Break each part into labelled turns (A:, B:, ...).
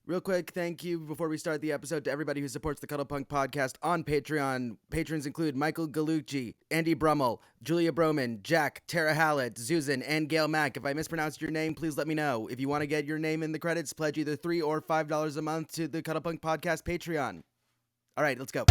A: Real quick, thank you before we start the episode to everybody who supports the Cuddlepunk podcast on Patreon. Patrons include Michael Galucci, Andy Brummel, Julia Broman, Jack, Tara Hallett, Susan, and Gail Mack. If I mispronounced your name, please let me know. If you want to get your name in the credits, pledge either $3 or $5 a month to the Cuddlepunk podcast Patreon. All right, let's go.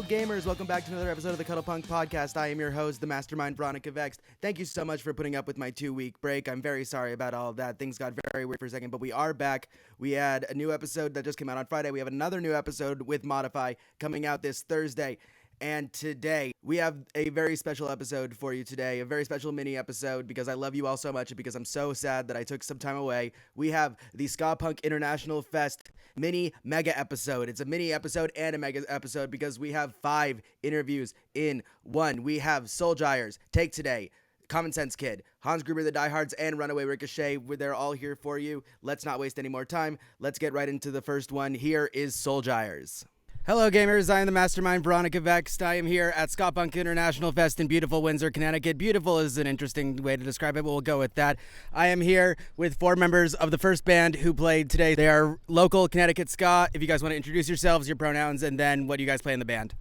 A: Gamers, welcome back to another episode of the Cuddlepunk podcast. I am your host, the mastermind Veronica Vext. Thank you so much for putting up with my 2-week break. I'm very sorry about all of that. Things got very weird for a second, but we are back. We had a new episode that just came out on Friday. We have another new episode with Modify coming out this Thursday. And today, we have a very special episode for you today, a very special mini episode because I love you all so much and because I'm so sad that I took some time away. We have the Ska Punk International Fest mini mega episode. It's a mini episode and a mega episode because we have 5 interviews in one. We have Solgyers, Take Today, Common Sense Kid, Hans Gruber, the Diehards, and Runaway Ricochet. They're all here for you. Let's not waste any more time. Let's get right into the first one. Here is Solgyers. Hello gamers, I am the mastermind Veronica Vext. I am here at Ska Punk International Fest in beautiful Windsor, Connecticut. Beautiful is an interesting way to describe it, but we'll go with that. I am here with 4 members of the first band who played today. They are local Connecticut ska. If you guys want to introduce yourselves, your pronouns, and then what do you guys play in the band?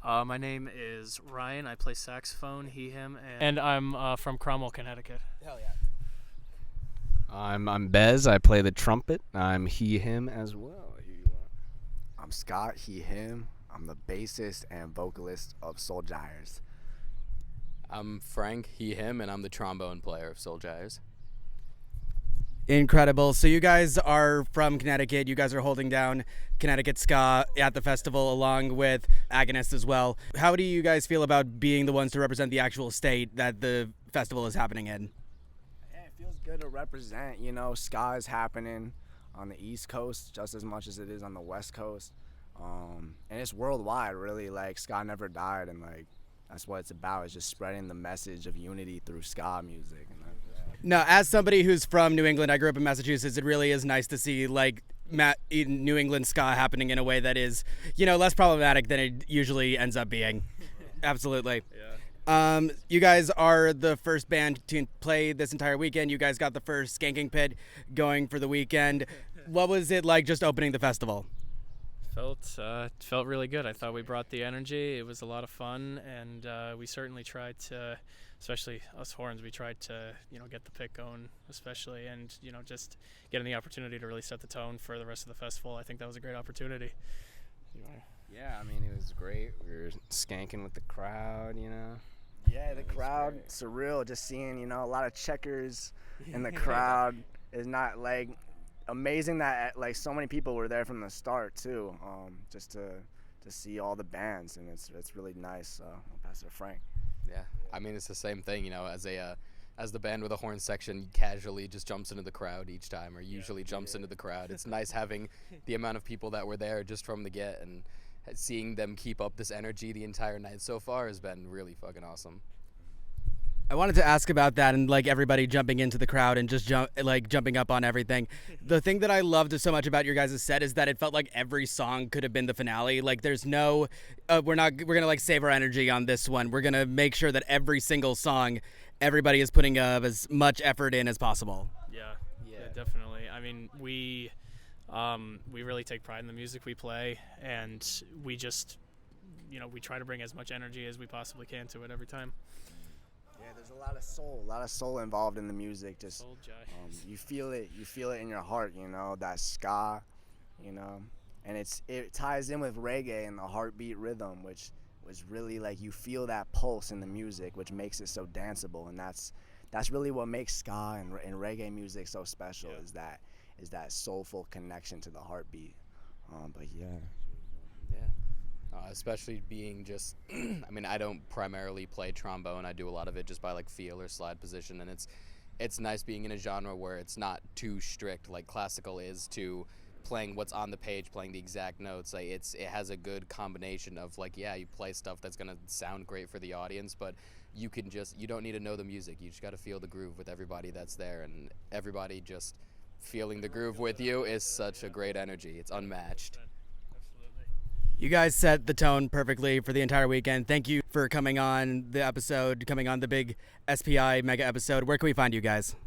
B: My name is Ryan. I play saxophone, he, him, and I'm from Cromwell, Connecticut.
A: Hell yeah.
C: I'm Bez. I play the trumpet. I'm he, him as well.
D: I'm Scott, he, him. I'm the bassist and vocalist of Solgyers.
E: I'm Frank, he, him, and I'm the trombone player of Solgyers.
A: Incredible. So you guys are from Connecticut. You guys are holding down Connecticut ska at the festival along with Agonist as well. How do you guys feel about being the ones to represent the actual state that the festival is happening in?
D: Yeah, it feels good to represent. You know, ska is happening on the East Coast just as much as it is on the West Coast. And it's worldwide, really. Like, ska never died, and like that's what it's about, is just spreading the message of unity through ska music. And
A: Now, as somebody who's from New England, I grew up in Massachusetts, it really is nice to see like New England ska happening in a way that is, less problematic than it usually ends up being. Absolutely.
B: Yeah.
A: You guys are the first band to play this entire weekend. You guys got the first Skanking Pit going for the weekend. What was it like just opening the festival?
B: Felt really good. I thought we brought the energy. It was a lot of fun, and we certainly tried to, especially us horns, we tried to get the pit going, especially, and just getting the opportunity to really set the tone for the rest of the festival. I think that was a great opportunity.
C: Yeah, I mean, it was great. We were skanking with the crowd,
D: Yeah, the crowd, surreal. Just seeing, a lot of checkers in the crowd is not like amazing that like so many people were there from the start too. Just to see all the bands, and it's really nice. I'll pass it to Frank.
E: Yeah, I mean, it's the same thing, as the band with a horn section casually just jumps into the crowd each time, or usually jumps into the crowd. It's nice having the amount of people that were there just from the get, and seeing them keep up this energy the entire night so far has been really fucking awesome.
A: I wanted to ask about that and like everybody jumping into the crowd and just jumping up on everything. The thing that I loved so much about your guys' set is that it felt like every song could have been the finale. Like there's no, we're gonna like save our energy on this one. We're gonna make sure that every single song, everybody is putting as much effort in as possible.
B: Yeah, definitely. I mean, we really take pride in the music we play, and we just, we try to bring as much energy as we possibly can to it every time.
D: Yeah, there's a lot of soul involved in the music. Just you feel it in your heart, that ska, and it ties in with reggae and the heartbeat rhythm, which was really like you feel that pulse in the music, which makes it so danceable, and that's really what makes ska and reggae music so special.
B: Yeah.
D: is that soulful connection to the heartbeat. But yeah.
E: Especially being just, I mean, I don't primarily play trombone. I do a lot of it just by like feel or slide position, and it's nice being in a genre where it's not too strict like classical is, to playing what's on the page, playing the exact notes. Like it has a good combination of like, yeah, you play stuff that's gonna sound great for the audience, but you don't need to know the music. You just got to feel the groove with everybody that's there, and everybody just feeling the groove with you is such a great energy. It's unmatched.
A: You guys set the tone perfectly for the entire weekend. Thank you for coming on the big SPI mega episode. Where can we find you guys?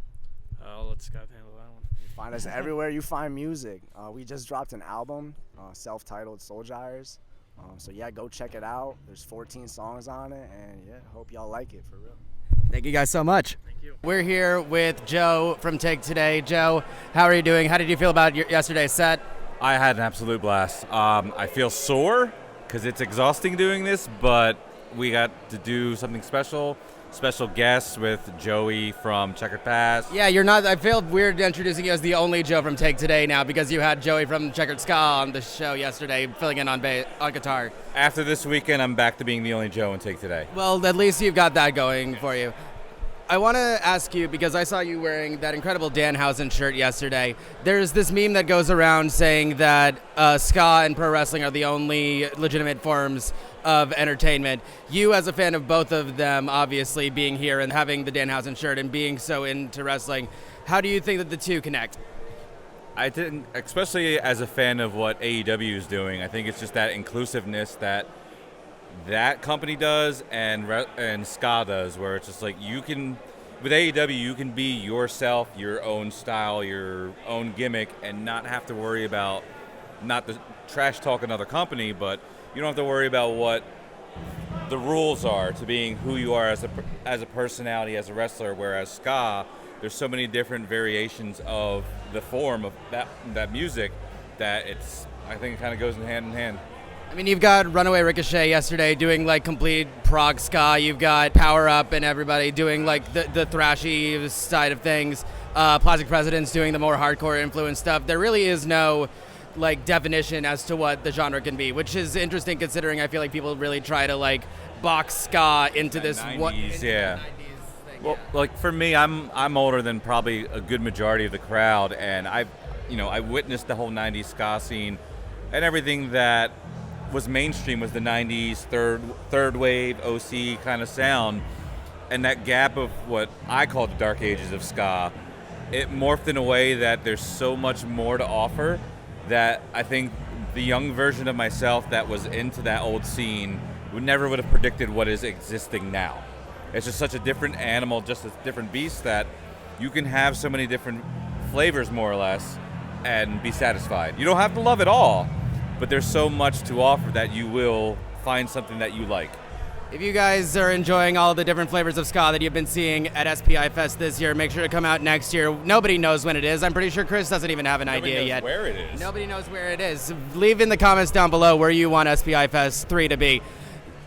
B: Let Scott handle that one.
D: Find us everywhere you find music. We just dropped an album, self-titled Solgyers. So yeah, go check it out. There's 14 songs on it, and yeah, hope y'all like it for real.
A: Thank you guys so much.
B: Thank you.
A: We're here with Joe from Take Today. Joe, how are you doing? How did you feel about yesterday's set?
F: I had an absolute blast. I feel sore because it's exhausting doing this, but we got to do something special guests with Joey from Checkered Past.
A: Yeah, you're not. I feel weird introducing you as the only Joe from Take Today now because you had Joey from Checkered SKA on the show yesterday, filling in on guitar.
F: After this weekend, I'm back to being the only Joe in Take Today.
A: Well, at least you've got that going for you. I want to ask you, because I saw you wearing that incredible Danhausen shirt yesterday. There's this meme that goes around saying that ska and pro wrestling are the only legitimate forms of entertainment. You, as a fan of both of them, obviously being here and having the Danhausen shirt and being so into wrestling, how do you think that the two connect?
F: I think, especially as a fan of what AEW is doing, I think it's just that inclusiveness that company does and ska does, where it's just like you can, with AEW, you can be yourself, your own style, your own gimmick, and not have to worry about not the trash talk another company, but you don't have to worry about what the rules are to being who you are as a personality, as a wrestler. Whereas ska, there's so many different variations of the form of that music that I think it kind of goes hand in hand.
A: I mean, you've got Runaway Ricochet yesterday doing like complete prog ska. You've got Power Up and everybody doing like the thrashy side of things. Plastic Presidents doing the more hardcore influence stuff. There really is no like definition as to what the genre can be, which is interesting considering I feel like people really try to like box ska into this
F: 90s, yeah.
A: 90s thing,
F: Well,
A: yeah.
F: like for me, I'm older than probably a good majority of the crowd, and I witnessed the whole 90s ska scene, and everything that was mainstream was the 90s third wave OC kind of sound, and that gap of what I call the dark ages of ska, it morphed in a way that there's so much more to offer that I think the young version of myself that was into that old scene would have predicted what is existing now. It's just such a different animal, just a different beast, that you can have so many different flavors more or less and be satisfied. You don't have to love it all, but there's so much to offer that you will find something that you like.
A: If you guys are enjoying all the different flavors of ska that you've been seeing at SPI Fest this year, make sure to come out next year. Nobody knows when it is. I'm pretty sure Chris doesn't even have an idea yet.
F: Where it is.
A: Nobody knows where it is. Leave in the comments down below where you want SPI Fest 3 to be.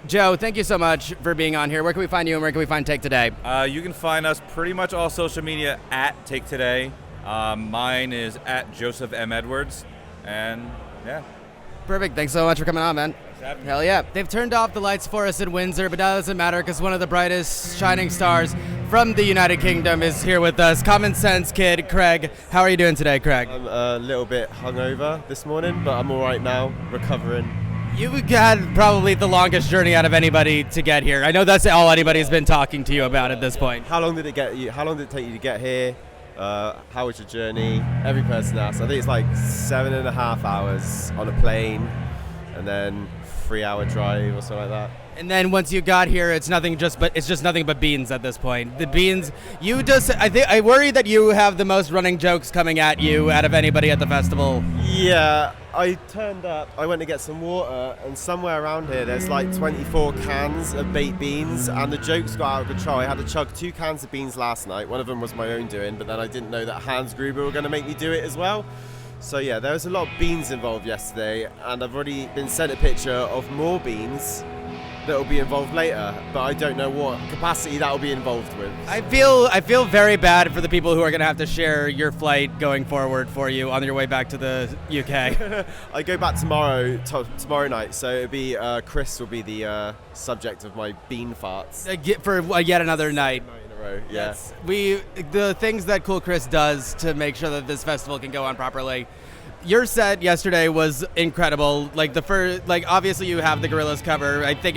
A: Joe, thank you so much for being on here. Where can we find you and where can we find Take Today?
F: You can find us pretty much all social media at Take Today. Mine is at Joseph M. Edwards. And yeah.
A: Perfect. Thanks so much for coming on, man. Hell yeah. They've turned off the lights for us in Windsor, but that doesn't matter because one of the brightest shining stars from the United Kingdom is here with us. Common Sense Kid, Craig. How are you doing today, Craig?
G: I'm a little bit hungover this morning, but I'm all right now, recovering.
A: You had probably the longest journey out of anybody to get here. I know that's all anybody's been talking to you about at this point.
G: How long did it take you to get here? How was your journey? Every person asks. I think it's like 7.5 hours on a plane, and then 3-hour drive or something like that.
A: And then once you got here, it's nothing but beans at this point. The beans. I worry that you have the most running jokes coming at you out of anybody at the festival.
G: Yeah, I turned up. I went to get some water, and somewhere around here, there's like 24 cans of baked beans, and the jokes got out of control. I had to chug 2 cans of beans last night. One of them was my own doing, but then I didn't know that Hans Gruber were going to make me do it as well. So yeah, there was a lot of beans involved yesterday, and I've already been sent a picture of more beans that will be involved later, but I don't know what capacity that will be involved with. I
A: feel very bad for the people who are going to have to share your flight going forward for you on your way back to the UK.
G: I go back tomorrow night, so it'll be Chris will be the subject of my bean farts.
A: For yet another night.
G: In a row, yeah.
A: The things that Cool Chris does to make sure that this festival can go on properly. Your set yesterday was incredible. Like obviously you have the Gorillaz cover. I think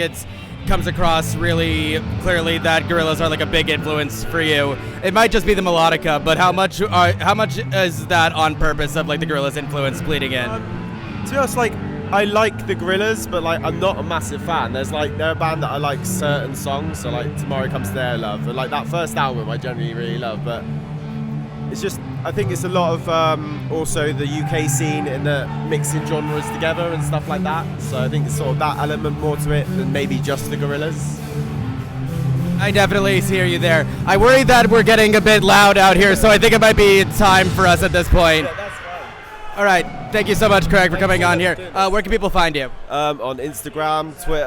A: comes across really clearly that Gorillaz are like a big influence for you. It might just be the melodica, but how much is that on purpose of like the Gorillaz influence bleeding in?
G: To be honest, like I like the Gorillaz, but like I'm not a massive fan. They're a band that I like certain songs, so like Tomorrow Comes Today I love, and like that first album I generally really love, but it's just, I think it's a lot of also the UK scene in the mixing genres together and stuff like that. So I think it's sort of that element more to it than maybe just the Gorillaz.
A: I definitely hear you there. I worry that we're getting a bit loud out here, so I think it might be time for us at this point.
G: Yeah, that's fine.
A: All right. Thank you so much, Craig, for coming on here. Where can people find you?
G: On Instagram, Twitter,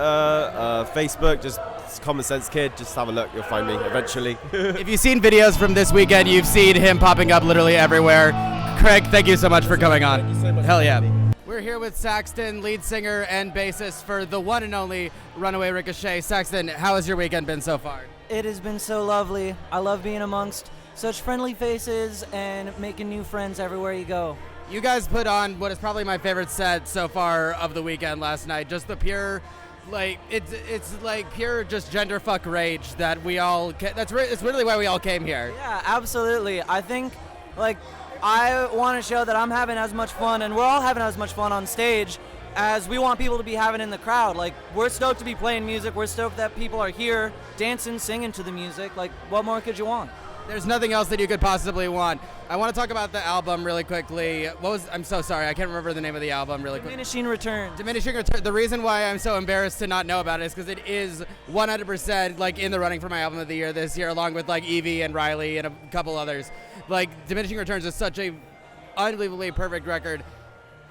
G: Facebook, just Common Sense Kid. Just have a look, you'll find me eventually.
A: If you've seen videos from this weekend, you've seen him popping up literally everywhere. Craig, thank you so much for coming on.
G: Thank you so much.
A: Hell yeah. We're here with Saxton, lead singer and bassist for the one and only Runaway Ricochet. Saxton, how has your weekend been so far?
H: It has been so lovely. I love being amongst such friendly faces and making new friends everywhere you go.
A: You guys put on what is probably my favorite set so far of the weekend last night. Just the pure, like, it's like pure just gender fuck rage that we all, it's really why we all came here.
H: Yeah, absolutely. I think, like, I want to show that I'm having as much fun, and we're all having as much fun on stage as we want people to be having in the crowd. Like, we're stoked to be playing music. We're stoked that people are here dancing, singing to the music. Like, what more could you want?
A: There's nothing else that you could possibly want. I want to talk about the album really quickly. I'm so sorry, I can't remember the name of the album really quickly.
H: Diminishing Returns.
A: Diminishing Returns. The reason why I'm so embarrassed to not know about it is because it is 100% like in the running for my album of the year this year, along with like Evie and Riley and a couple others. Like, Diminishing Returns is such a unbelievably perfect record.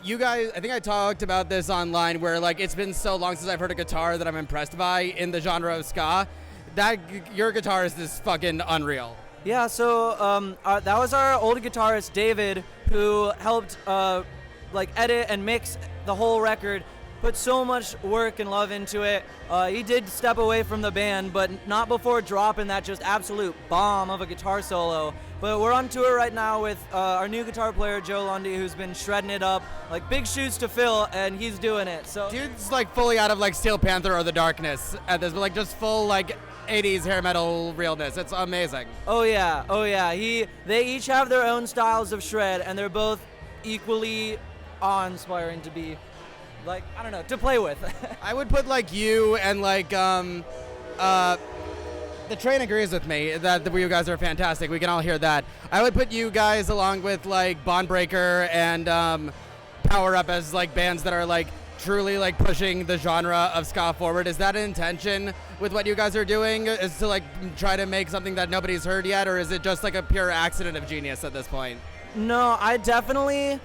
A: You guys, I think I talked about this online, where like it's been so long since I've heard a guitar that I'm impressed by in the genre of ska. That your guitarist is fucking unreal.
H: Yeah, so that was our old guitarist, David, who helped like edit and mix the whole record, put so much work and love into it. He did step away from the band, but not before dropping that just absolute bomb of a guitar solo. But we're on tour right now with our new guitar player, Joe Lundy, who's been shredding it up. Like, big shoes to fill, and he's doing it. So
A: dude's like fully out of like Steel Panther or The Darkness at this, but like just full like 80s hair metal realness. It's amazing.
H: Oh yeah. They each have their own styles of shred, and they're both equally awe-inspiring to be, like, I don't know, to play with.
A: I would put like you and like the train agrees with me that you guys are fantastic. We can all hear that. I would put you guys along with like Bondbreaker and Power Up as like bands that are like truly like pushing the genre of ska forward. Is that an intention with what you guys are doing? Is to like try to make something that nobody's heard yet, or is it just like a pure accident of genius at this point?
H: No, I definitely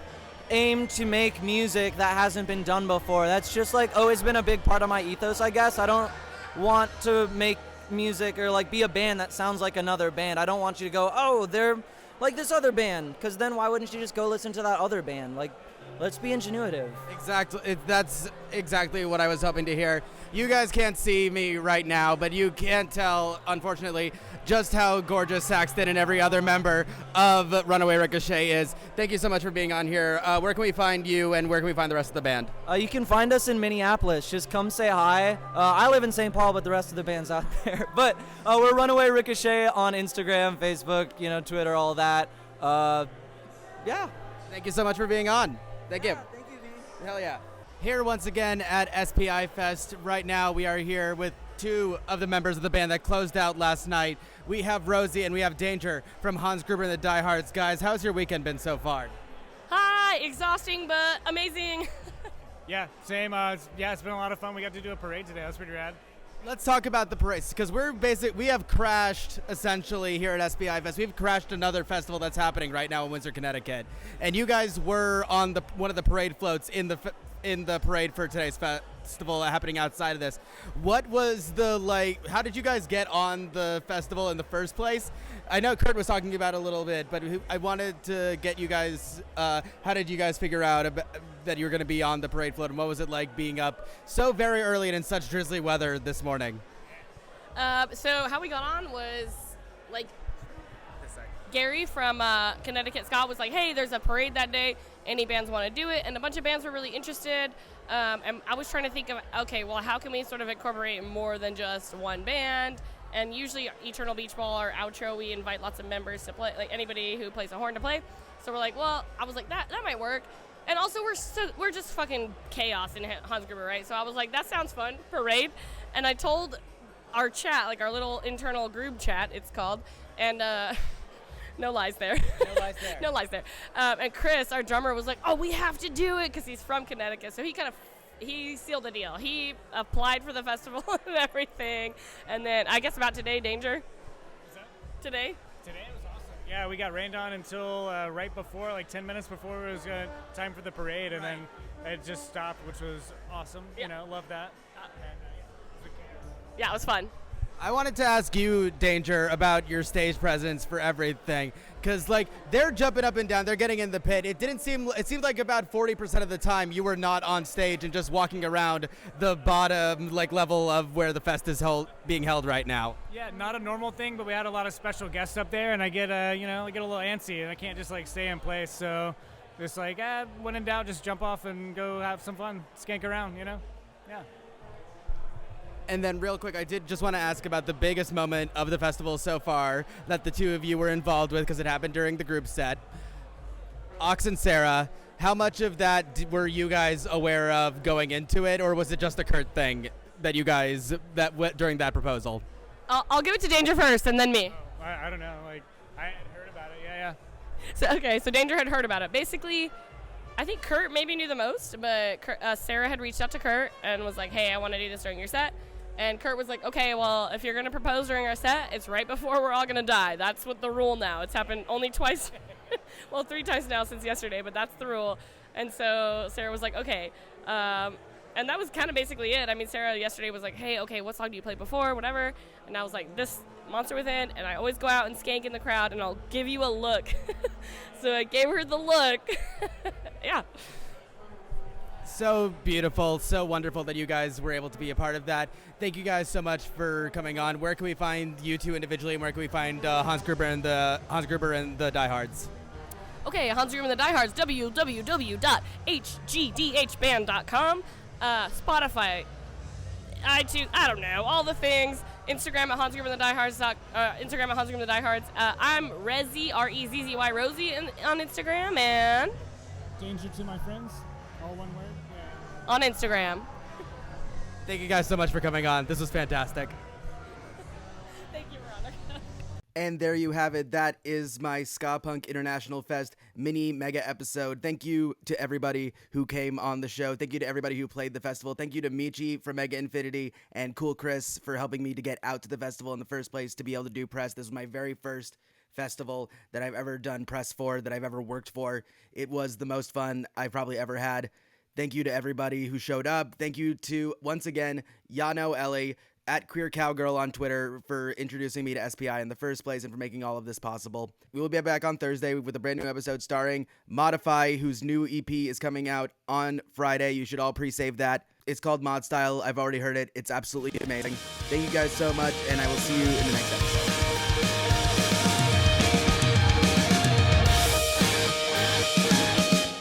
H: aim to make music that hasn't been done before. That's just like always been a big part of my ethos, I guess. I don't want to make music or like be a band that sounds like another band. I don't want you to go, oh, they're like this other band, because then why wouldn't you just go listen to that other band? Like, let's be ingenuitive.
A: Exactly. That's exactly what I was hoping to hear. You guys can't see me right now, but you can tell, unfortunately, just how gorgeous Saxton and every other member of Runaway Ricochet is. Thank you so much for being on here. Where can we find you, and where can we find the rest of the band?
H: You can find us in Minneapolis. Just come say hi. I live in St. Paul, but the rest of the band's out there. But we're Runaway Ricochet on Instagram, Facebook, Twitter, all that. Yeah.
A: Thank you so much for being on. Thank you.
H: Thank you, V.
A: Hell yeah. Here once again at SPI Fest. Right now we are here with two of the members of the band that closed out last night. We have Rosie and we have Danger from Hans Gruber and the Diehards. Guys, how's your weekend been so far?
I: Hi, exhausting but amazing.
J: Yeah, same. It's been a lot of fun. We got to do a parade today. That was pretty rad.
A: Let's talk about the parades, because we have crashed essentially here at SPI Fest. We've crashed another festival that's happening right now in Windsor, Connecticut, and you guys were on one of the parade floats in the parade for today's festival happening outside of this. What was how did you guys get on the festival in the first place? I know Kurt was talking about it a little bit, but I wanted to get you guys, how did you guys figure out that you were going to be on the parade float, and what was it like being up so very early and in such drizzly weather this morning?
I: So how we got on was, like, Gary from Connecticut SKA was like, hey, there's a parade that day. Any bands want to do it? And a bunch of bands were really interested. And I was trying to think of, okay, well, how can we sort of incorporate more than just one band? And usually Eternal Beach Ball, our outro, we invite lots of members to play, like anybody who plays a horn to play. So we're like, well, I was like, that might work. And also we're just fucking chaos in Hans Gruber, right? So I was like, that sounds fun, parade. And I told our chat, like our little internal group chat, it's called, and no lies there.
C: No lies there.
I: No lies there. And Chris, our drummer, was like, oh, we have to do it because he's from Connecticut. So he sealed the deal. He applied for the festival and everything. And then I guess about today, Danger?
J: What's that?
I: Today?
J: Today was awesome. Yeah, we got rained on until right before, like 10 minutes before it was time for the parade, and then it just stopped, which was awesome.
I: Yeah.
J: You know, love that.
I: Yeah, it was fun.
A: I wanted to ask you, Danger, about your stage presence for everything, because like they're jumping up and down, they're getting in the pit. It seemed like about 40% of the time you were not on stage and just walking around the bottom like level of where the fest is being held right now.
J: Yeah, not a normal thing, but we had a lot of special guests up there, and I get I get a little antsy, and I can't just like stay in place. So just like when in doubt, just jump off and go have some fun, skank around, Yeah.
A: And then real quick, I did just want to ask about the biggest moment of the festival so far that the two of you were involved with because it happened during the group set. Ox and Sarah, how much of that were you guys aware of going into it, or was it just a Kurt thing that you guys, during that proposal?
I: I'll give it to Danger first and then me.
J: Oh, I don't know. Like, I had heard about it.
I: Yeah. So Danger had heard about it. Basically, I think Kurt maybe knew the most, but Sarah had reached out to Kurt and was like, hey, I want to do this during your set. And Kurt was like, okay, well, if you're going to propose during our set, it's right before we're all going to die. That's what the rule now. It's happened only twice. Well, 3 times now since yesterday, but that's the rule. And so Sarah was like, okay. And that was kind of basically it. I mean, Sarah yesterday was like, hey, okay, what song do you play before, whatever. And I was like, this Monster Within, and I always go out and skank in the crowd, and I'll give you a look. So I gave her the look. Yeah.
A: So beautiful, so wonderful that you guys were able to be a part of that. Thank you guys so much for coming on. Where can we find you two individually, and where can we find Hans Gruber and the Diehards?
I: Okay, Hans Gruber and the Diehards, www.hgdhband.com, Spotify, iTunes, I don't know, all the things. Instagram at Hans Gruber and the Diehards. Instagram at Hans Gruber and the Diehards. I'm Rezzy, Rezzy Rosie on Instagram, and
J: Danger to my friends, all one word. Yeah.
I: On Instagram.
A: Thank you guys so much for coming on. This was fantastic.
I: Thank you, Veronica.
A: And there you have it. That is my Ska Punk International Fest mini mega episode. Thank you to everybody who came on the show. Thank you to everybody who played the festival. Thank you to Michi from Mega Infinity and Cool Chris for helping me to get out to the festival in the first place, to be able to do press. This was my very first festival that I've ever done press for, that I've ever worked for. It was the most fun I've probably ever had. Thank you to everybody who showed up. Thank you to, once again, Yano Ellie at Queer Cowgirl on Twitter for introducing me to SPI in the first place and for making all of this possible. We will be back on Thursday with a brand new episode starring Modify, whose new EP is coming out on Friday. You should all pre-save that. It's called Mod Style. I've already heard it. It's absolutely amazing. Thank you guys so much, and I will see you in the next episode.